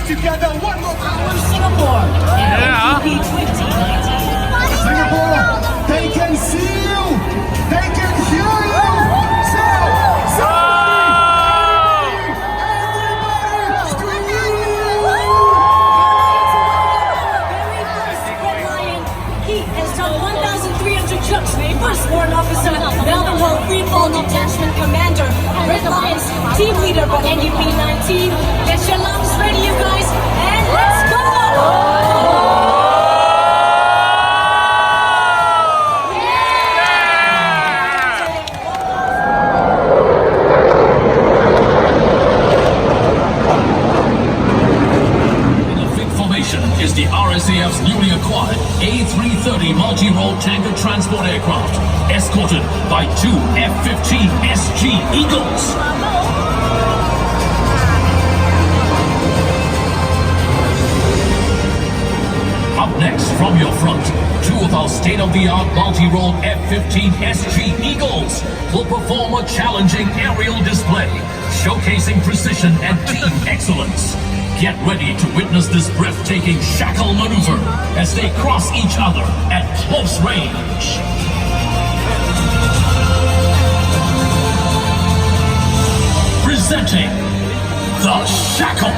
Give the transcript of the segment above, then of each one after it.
together one more time. Singapore. Yeah. 2019. Singapore, they can see you. They can hear you. So everybody scream! Very first Red Lion, he has done 1,300 jumps. First Warrant Officer, Melvin Hall, Free Fall Detachment Commander, Red Lions Team Leader for NDP 19. Get your lungs ready, you guys, and let's go! Is the RSAF's newly acquired A330 multi-role tanker transport aircraft, escorted by two F-15 SG Eagles. Up next, from your front, two of our state-of-the-art multi-role F-15 SG Eagles will perform a challenging aerial display, showcasing precision and team excellence. Get ready to witness this breathtaking shackle maneuver as they cross each other at close range. Presenting the shackle.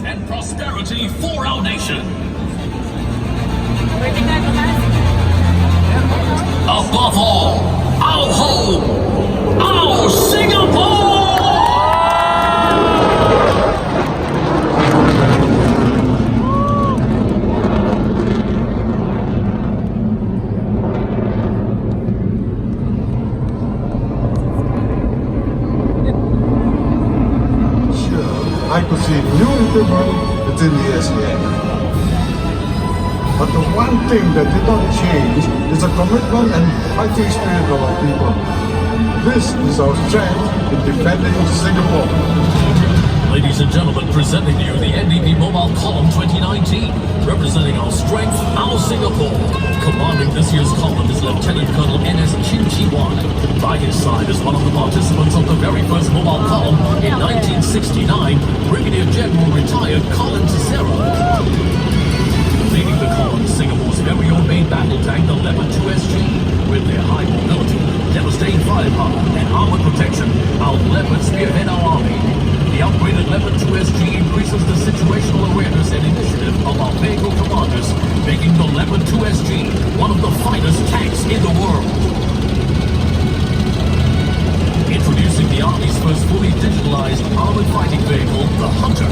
And prosperity for our nation. Above all, our home, our Singapore! I could see new improvement within the SAF. But the one thing that did not change is the commitment and fighting spirit of our people. This is our strength in defending Singapore. Ladies and gentlemen, presenting to you the NDP Mobile Column 2019, representing our strength, our Singapore. Commanding this year's column is Lieutenant Colonel N.S. Chin Chi-wan. By his side is one of the participants of the very first Mobile Column in 1969, Brigadier General retired Colin Cicero. Leading the column, Singapore's very own main battle tank, the Leopard 2 SG. With their high mobility, devastating firepower, and armored protection, our Leopards spearhead our army. The upgraded Leopard 2 SG increases the situational awareness and initiative of our vehicle commanders, making the Leopard 2 SG one of the finest tanks in the world. Introducing the Army's first fully digitalized armored fighting vehicle, the Hunter.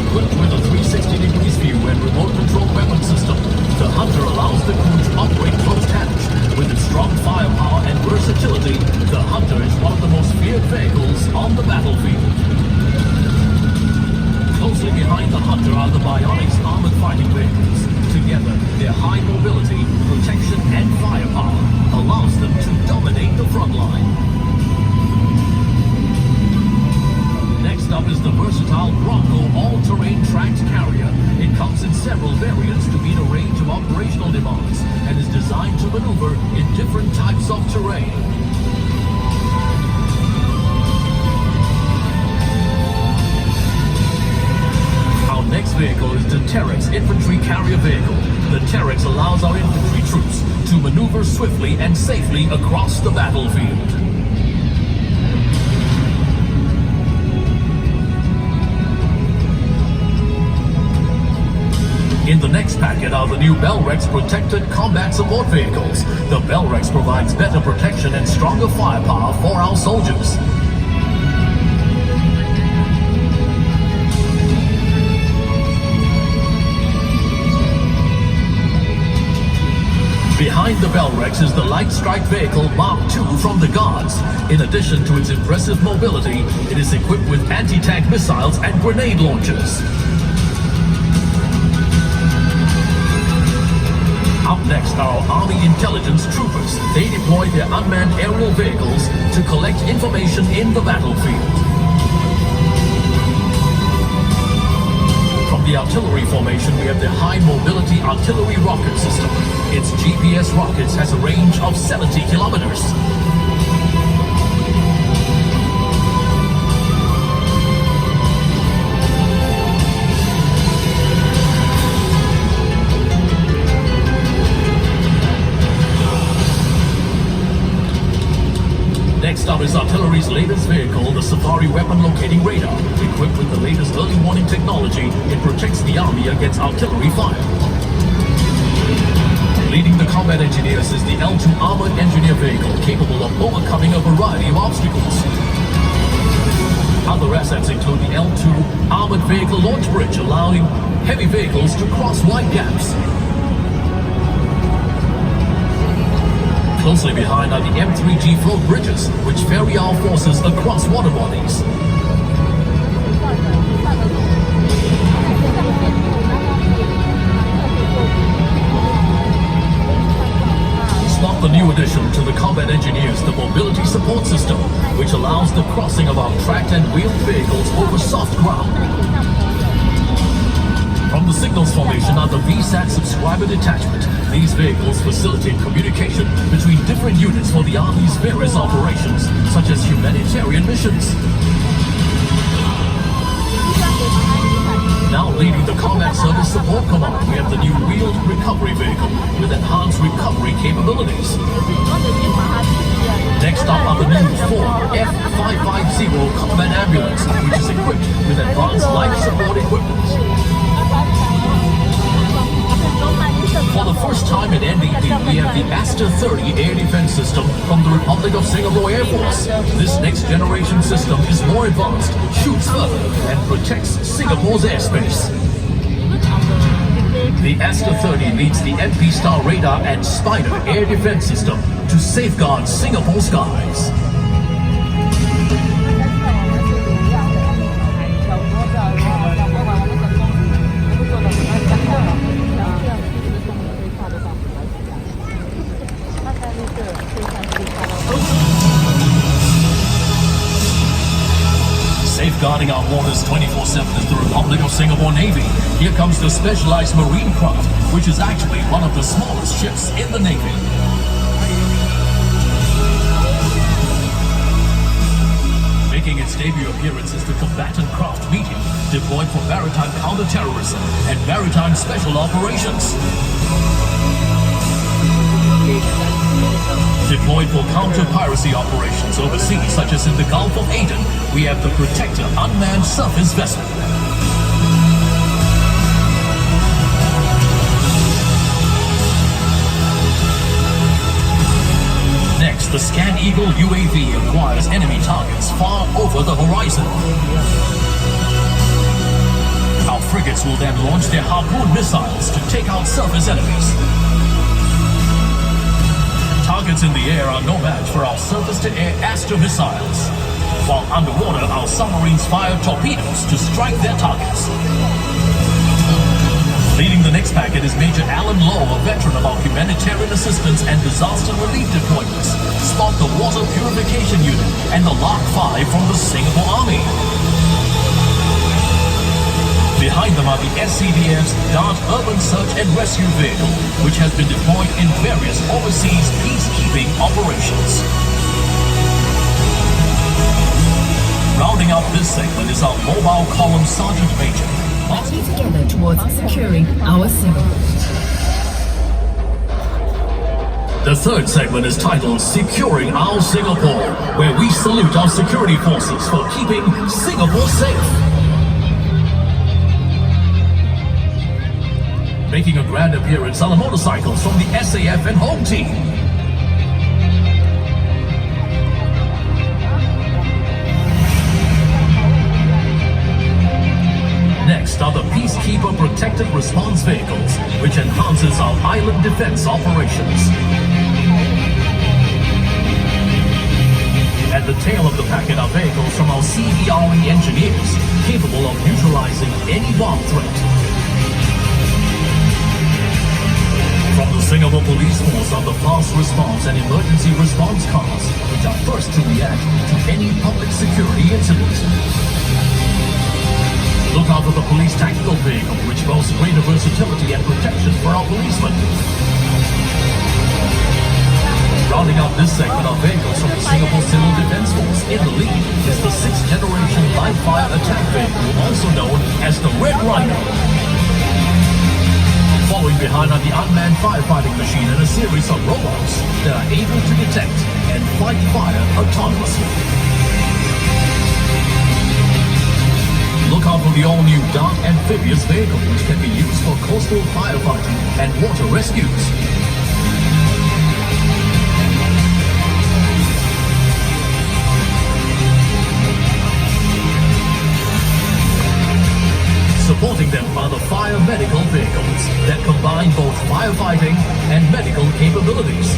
Equipped with a 360 degrees view and remote control weapon system, the Hunter allows the crew to operate closed hatch. With its strong firepower and versatility, the Hunter is one of the most feared vehicles on the battlefield. Closely behind the Hunter are the Bionics armored fighting vehicles. Together, their high mobility, protection, and firepower allows them to dominate the front line. Next up is the versatile Bronco all-terrain tracked carrier. It comes in several variants to meet a range of operational demands and is designed to maneuver in different types of terrain. Our next vehicle is the Terex infantry carrier vehicle. The Terex allows our infantry troops to maneuver swiftly and safely across the battlefield. In the next packet are the new Bell-Rex protected combat support vehicles. The Bell-Rex provides better protection and stronger firepower for our soldiers. Behind the Bell Rex is the light strike vehicle Mark II from the Guards. In addition to its impressive mobility, it is equipped with anti-tank missiles and grenade launchers. Up next are our Army intelligence troopers. They deploy their unmanned aerial vehicles to collect information in the battlefield. From the artillery formation, we have the High Mobility Artillery Rocket System. Its GPS rockets has a range of 70 kilometers. Next up is artillery's latest vehicle, the Safari Weapon Locating Radar. Equipped with the latest early warning technology, it protects the Army against artillery fire. Leading the combat engineers is the L2 Armored Engineer Vehicle, capable of overcoming a variety of obstacles. Other assets include the L2 Armored Vehicle Launch Bridge, allowing heavy vehicles to cross wide gaps. Closely behind are the M3G float bridges, which ferry our forces across water bodies. Spot the new addition to the combat engineers, the Mobility Support System, which allows the crossing of our tracked and wheeled vehicles over soft ground. From the signals formation are the VSAT subscriber detachment. These vehicles facilitate communication between different units for the Army's various operations, such as humanitarian missions. Now leading the Combat Service Support Command, we have the new wheeled recovery vehicle with enhanced recovery capabilities. Next up are the new Ford F550 Combat Ambulance, which is equipped with advanced life support equipment. For the first time in NDP, we have the Aster 30 air defense system from the Republic of Singapore Air Force. This next generation system is more advanced, shoots further, and protects Singapore's airspace. The Aster 30 leads the MP Star radar and Spider air defense system to safeguard Singapore's skies. Safeguarding our waters 24/7 is the Republic of Singapore Navy. Here comes the specialized marine craft, which is actually one of the smallest ships in the Navy. Making its debut appearance is the combatant craft Medium, deployed for maritime counterterrorism and maritime special operations. Deployed for counter-piracy operations overseas, such as in the Gulf of Aden, we have the Protector unmanned surface vessel. Next, the Scan Eagle UAV acquires enemy targets far over the horizon. Our frigates will then launch their Harpoon missiles to take out surface enemies. Targets in the air are no match for our surface-to-air Aster missiles, while underwater our submarines fire torpedoes to strike their targets. Leading the next packet is Major Alan Lowe, a veteran of our humanitarian assistance and disaster relief deployments. Spot the Water Purification Unit and the Lark 5 from the Singapore Army. Behind them are the SCDF's Dart Urban Search and Rescue Vehicle, which has been deployed in various overseas peacekeeping operations. Rounding out this segment is our Mobile Column Sergeant Major. Working together towards securing our Singapore. The third segment is titled Securing Our Singapore, where we salute our security forces for keeping Singapore safe. Making a grand appearance on the motorcycles from the SAF and home team. Next are the Peacekeeper Protective Response Vehicles, which enhances our island defense operations. At the tail of the pack are vehicles from our CBRE engineers, capable of neutralizing any bomb threat. From the Singapore Police Force are the fast response and emergency response cars, which are first to react to any public security incident. Look out for the police tactical vehicle, which boasts greater versatility and protection for our policemen. Rounding out this segment are vehicles from the Singapore Civil Defence Force. In the lead is the 6th generation live fire attack vehicle, also known as the Red Rhino. Following behind are the unmanned firefighting machine and a series of robots that are able to detect and fight fire autonomously. Look out for the all-new dark amphibious vehicle, which can be used for coastal firefighting and water rescues. Supporting them are the fire medical vehicles that combine both firefighting and medical capabilities.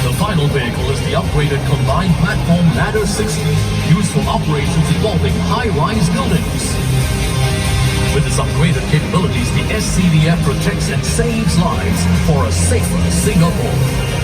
The final vehicle is the upgraded combined platform Ladder 60, used for operations involving high-rise buildings. With its upgraded capabilities, the SCDF protects and saves lives for a safer Singapore.